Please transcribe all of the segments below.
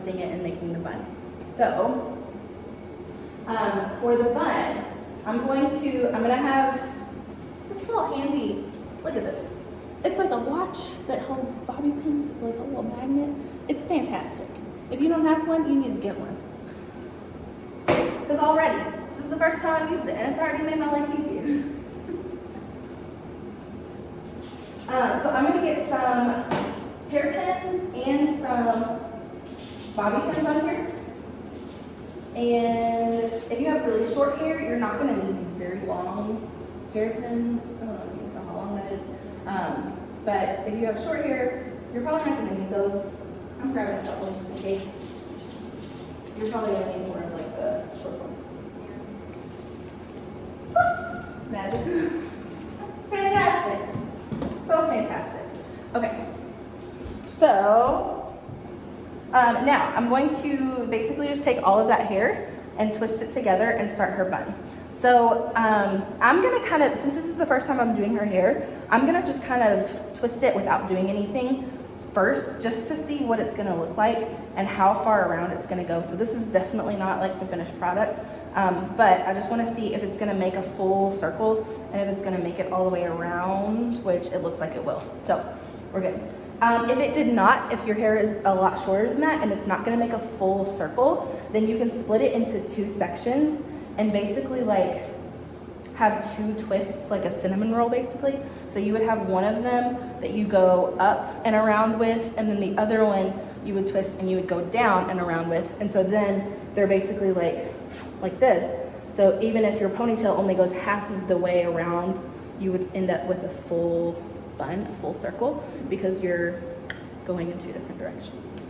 twisting it and making the bun. So for the bun, I'm gonna have this little handy, look at this. It's like a watch that holds bobby pins. It's like a little magnet. It's fantastic. If you don't have one, you need to get one. Because already, this is the first time I've used it, and it's already made my life easier. So I'm gonna get some hairpins and some bobby pins on here. And if you have really short hair, you're not gonna need these very long hairpins. I don't know if you can tell how long that is. But if you have short hair, you're probably not gonna need those. I'm grabbing a couple just in case. You're probably gonna need more of like the short ones. Magic. It's fantastic. So fantastic. Okay. So now I'm going to basically just take all of that hair and twist it together and start her bun. So I'm gonna kind of, since this is the first time I'm doing her hair, I'm gonna just kind of twist it without doing anything first, just to see what it's gonna look like and how far around it's gonna go. So this is definitely not like the finished product, but I just wanna see if it's gonna make a full circle and if it's gonna make it all the way around, which it looks like it will. So we're good. If it did not, if your hair is a lot shorter than that and it's not gonna make a full circle, then you can split it into 2 sections and basically like have 2 twists, like a cinnamon roll basically. So you would have one of them that you go up and around with, and then the other one you would twist and you would go down and around with. And so then they're basically like this. So even if your ponytail only goes half of the way around, you would end up with a full bun, a full circle, because you're going in 2 different directions.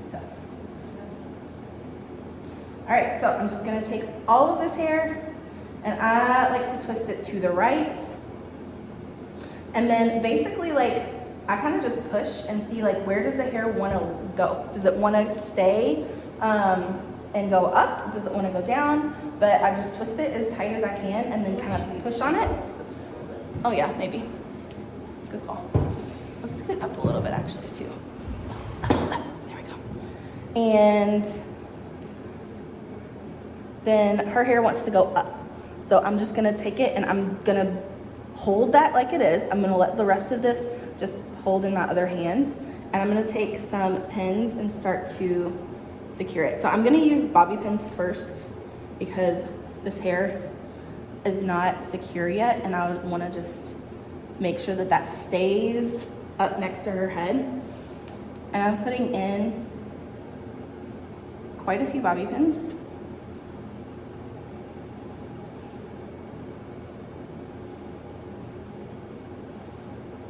So. All right, so I'm just gonna take all of this hair and I like to twist it to the right. And then basically like, I kind of just push and see like, where does the hair wanna go? Does it wanna stay and go up? Does it wanna go down? But I just twist it as tight as I can and then kind of push on it. Oh yeah, maybe. Good call. Let's scoot up a little bit actually too. There we go. And then her hair wants to go up. So I'm just gonna take it and I'm gonna hold that like it is. I'm gonna let the rest of this just hold in my other hand. And I'm gonna take some pins and start to secure it. So I'm gonna use bobby pins first because this hair is not secure yet and I wanna just make sure that that stays up next to her head. And I'm putting in quite a few bobby pins.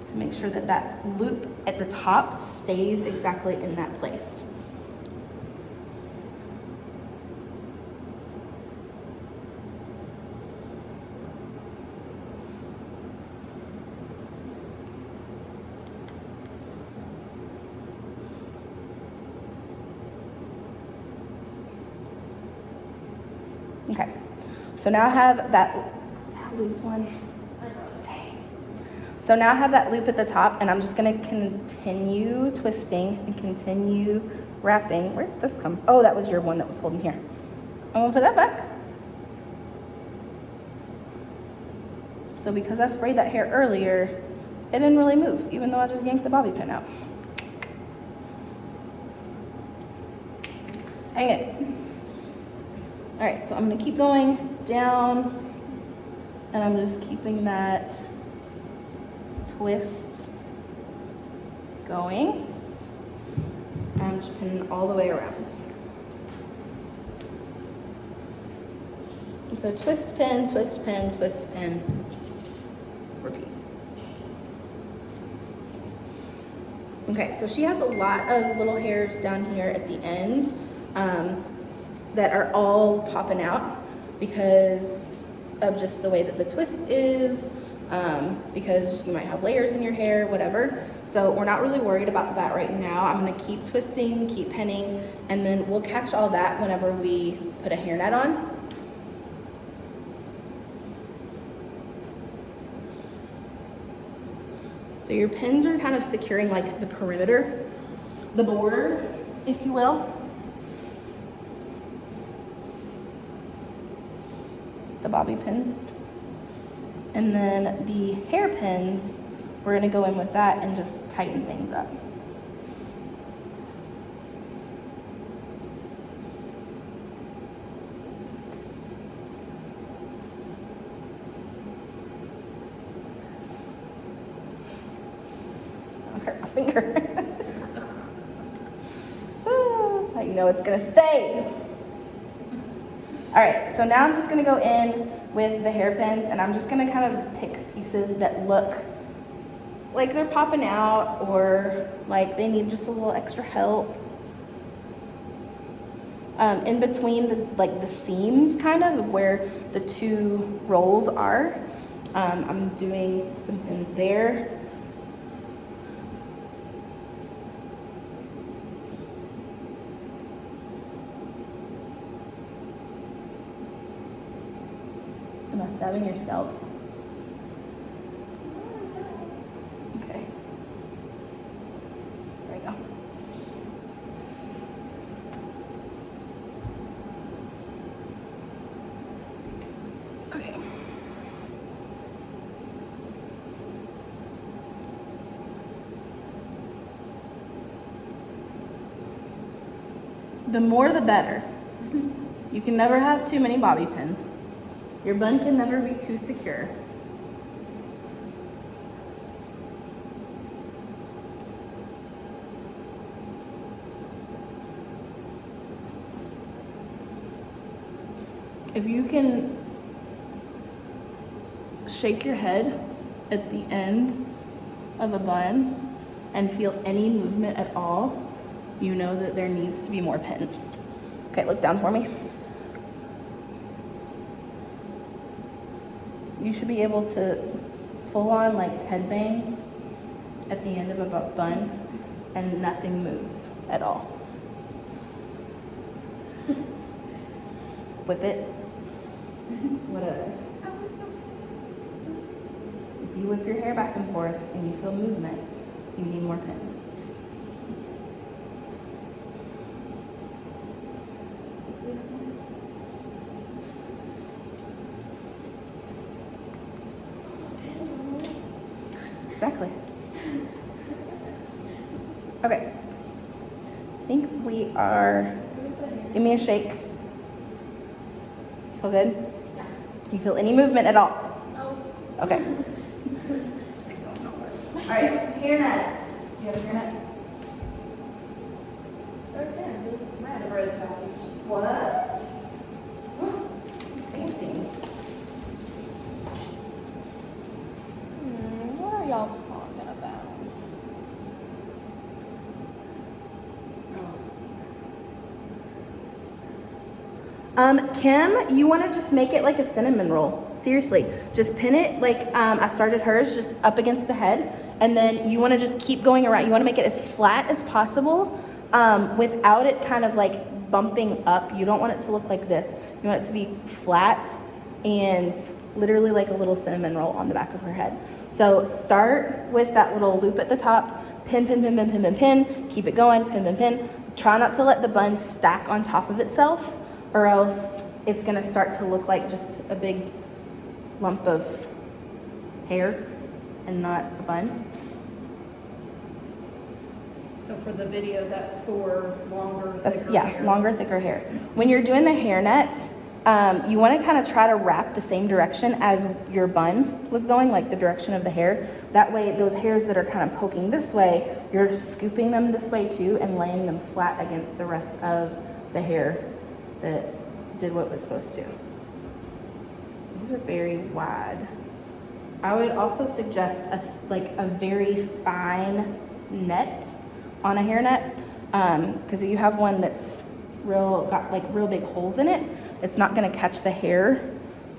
To make sure that that loop at the top stays exactly in that place. Okay, so now I have that loose one. Dang. So now I have that loop at the top and I'm just gonna continue twisting and continue wrapping. Where did this come? Oh, that was your one that was holding here. I'm gonna put that back. So because I sprayed that hair earlier, it didn't really move, even though I just yanked the bobby pin out. Dang it. All right, so I'm gonna keep going down and I'm just keeping that twist going. And I'm just pinning all the way around. And so twist, pin, twist, pin, twist, pin, repeat. Okay, so she has a lot of little hairs down here at the end. That are all popping out because of just the way that the twist is, because you might have layers in your hair, whatever. So we're not really worried about that right now. I'm gonna keep twisting, keep pinning, and then we'll catch all that whenever we put a hairnet on. So your pins are kind of securing like the perimeter, the border if you will. The bobby pins. And then the hairpins, we're gonna go in with that and just tighten things up. Don't hurt my finger. That's how you know it's gonna stay. All right, so now I'm just gonna go in with the hairpins and I'm just gonna kind of pick pieces that look like they're popping out or like they need just a little extra help. In between the seams kind of where the two rolls are. I'm doing some pins there. Am I stabbing your scalp? Okay. There we go. Okay. The more the better. You can never have too many bobby pins. Your bun can never be too secure. If you can shake your head at the end of a bun and feel any movement at all, you know that there needs to be more pins. Okay, look down for me. You should be able to full on like headbang at the end of a bun and nothing moves at all. Whip it. Whatever. If you whip your hair back and forth and you feel movement, you need more pins. Exactly. Okay. I think we are, give me a shake. Feel good? Yeah. You feel any movement at all? No. Okay. All right, hairnet. Do you have a hairnet? Right there. I had a bread package. What? It's fancy. What are y'all talking about? Kim, you want to just make it like a cinnamon roll. Seriously, just pin it like I started hers, just up against the head. And then you want to just keep going around. You want to make it as flat as possible without it kind of like bumping up. You don't want it to look like this. You want it to be flat and literally like a little cinnamon roll on the back of her head. So start with that little loop at the top, pin, pin, pin, pin, pin, pin, pin, keep it going, pin, pin, pin. Try not to let the bun stack on top of itself or else it's gonna start to look like just a big lump of hair and not a bun. So for the video, that's for longer, thicker hair. Longer, thicker hair. When you're doing the hairnet, you want to kind of try to wrap the same direction as your bun was going, like the direction of the hair. That way, those hairs that are kind of poking this way, you're scooping them this way too and laying them flat against the rest of the hair that did what it was supposed to. These are very wide. I would also suggest a very fine net on a hairnet, because if you have one that's got real big holes in it, it's not going to catch the hair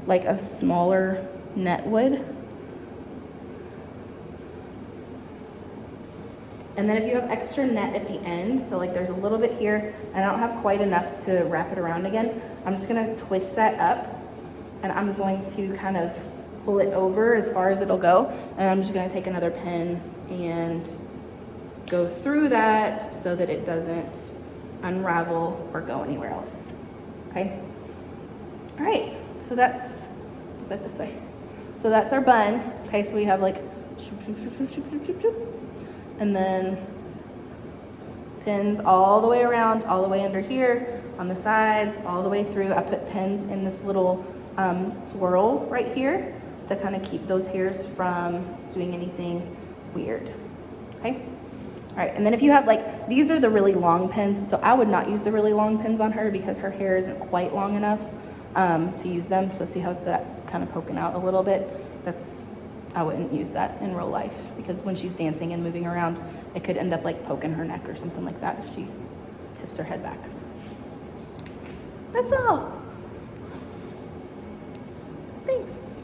like a smaller net would. And then if you have extra net at the end, so like there's a little bit here and I don't have quite enough to wrap it around again, I'm just going to twist that up and I'm going to kind of pull it over as far as it'll go, and I'm just going to take another pin and go through that so that it doesn't unravel or go anywhere else. Okay? All right, so that's, put that this way. So that's our bun. Okay, so we have like, shoop, shoop, shoop, shoop, shoop, shoop, shoop, shoop. And then pins all the way around, all the way under here, on the sides, all the way through. I put pins in this little swirl right here to kind of keep those hairs from doing anything weird. Okay? All right, and then if you have like, these are the really long pins, so I would not use the really long pins on her because her hair isn't quite long enough to use them. So see how that's kind of poking out a little bit? I wouldn't use that in real life because when she's dancing and moving around, it could end up like poking her neck or something like that if she tips her head back. That's all.